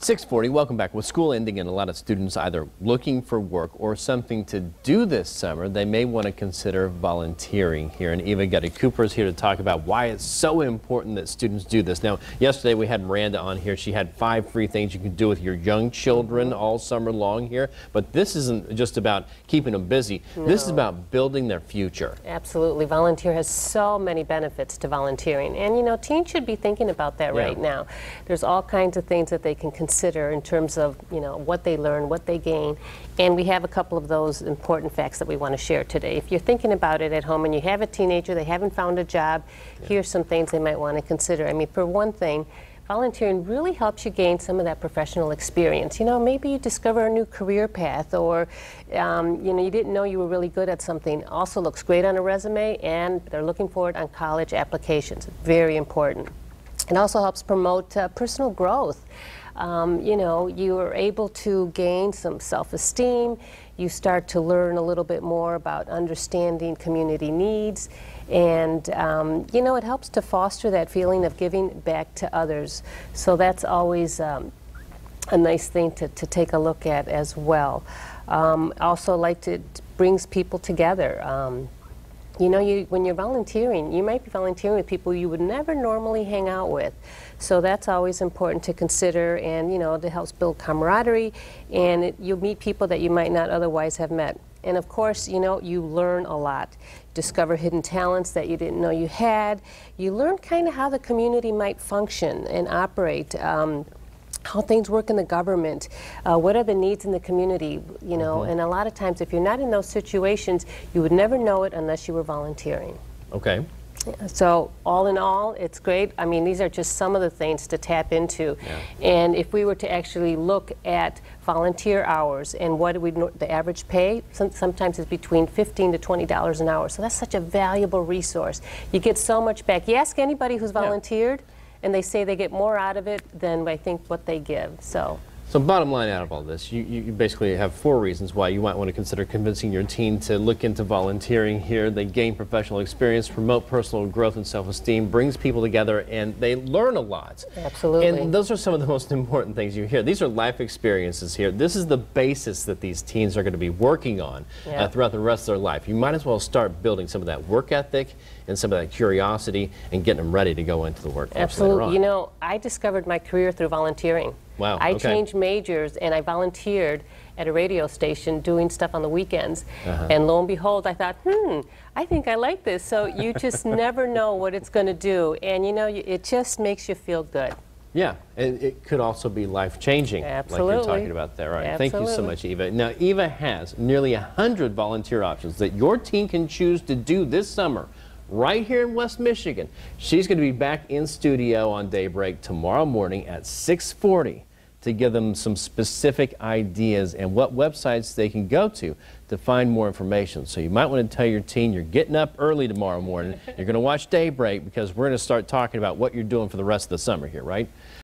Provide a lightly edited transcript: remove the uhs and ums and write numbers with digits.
6:40, welcome back. With school ending and a lot of students either looking for work or something to do this summer, they may want to consider volunteering here. And Eva Getty-Cooper is here to talk about why it's so important that students do this. Now, yesterday we had Miranda on here. She had 5 free things you can do with your young children all summer long here. But this isn't just about keeping them busy. No. This is about building their future. Absolutely. Volunteer has so many benefits to volunteering. And, you know, teens should be thinking about that right now. There's all kinds of things that they can consider in terms of, you know, what they learn, what they gain. And we have a couple of those important facts that we want to share today. If you're thinking about it at home and you have a teenager, they haven't found a job, here's some things they might want to consider. I mean, for one thing, volunteering really helps you gain some of that professional experience. You know, maybe you discover a new career path, or you know, you didn't know you were really good at something. Also looks great on a resume, and they're looking for it on college applications. Very important. It also helps promote personal growth. You know, you are able to gain some self-esteem. You start to learn a little bit more about understanding community needs. And, you know, it helps to foster that feeling of giving back to others. So that's always a nice thing to take a look at as well. Also, like it brings people together. You know, when you're volunteering, you might be volunteering with people you would never normally hang out with. So that's always important to consider, and, you know, it helps build camaraderie, and you'll meet people that you might not otherwise have met. And of course, you know, you learn a lot. Discover hidden talents that you didn't know you had. You learn kind of how the community might function and operate. How things work in the government, what are the needs in the community, you know, and a lot of times if you're not in those situations, you would never know it unless you were volunteering. Okay. So all in all, it's great. I mean, these are just some of the things to tap into. And if we were to actually look at volunteer hours and what the average pay, sometimes it's between $15 to $20 an hour. So that's such a valuable resource. You get so much back. You ask anybody who's volunteered, and they say they get more out of it than I think what they give. So bottom line out of all this, you basically have 4 reasons why you might want to consider convincing your teen to look into volunteering here. They gain professional experience, promote personal growth and self-esteem, brings people together, and they learn a lot. Absolutely. And those are some of the most important things you hear. These are life experiences here. This is the basis that these teens are going to be working on throughout the rest of their life. You might as well start building some of that work ethic and some of that curiosity and getting them ready to go into the workforce. Absolutely. Later on. You know, I discovered my career through volunteering. Wow. I changed majors and I volunteered at a radio station doing stuff on the weekends. And lo and behold, I thought, I think I like this. So you just never know what it's going to do. And, you know, it just makes you feel good. Yeah, and it could also be life-changing, like you're talking about there. Right. Thank you so much, Eva. Now, Eva has nearly 100 volunteer options that your teen can choose to do this summer right here in West Michigan. She's going to be back in studio on Daybreak tomorrow morning at 6:40 to give them some specific ideas and what websites they can go to find more information. So you might want to tell your teen you're getting up early tomorrow morning. You're going to watch Daybreak because we're going to start talking about what you're doing for the rest of the summer here, right?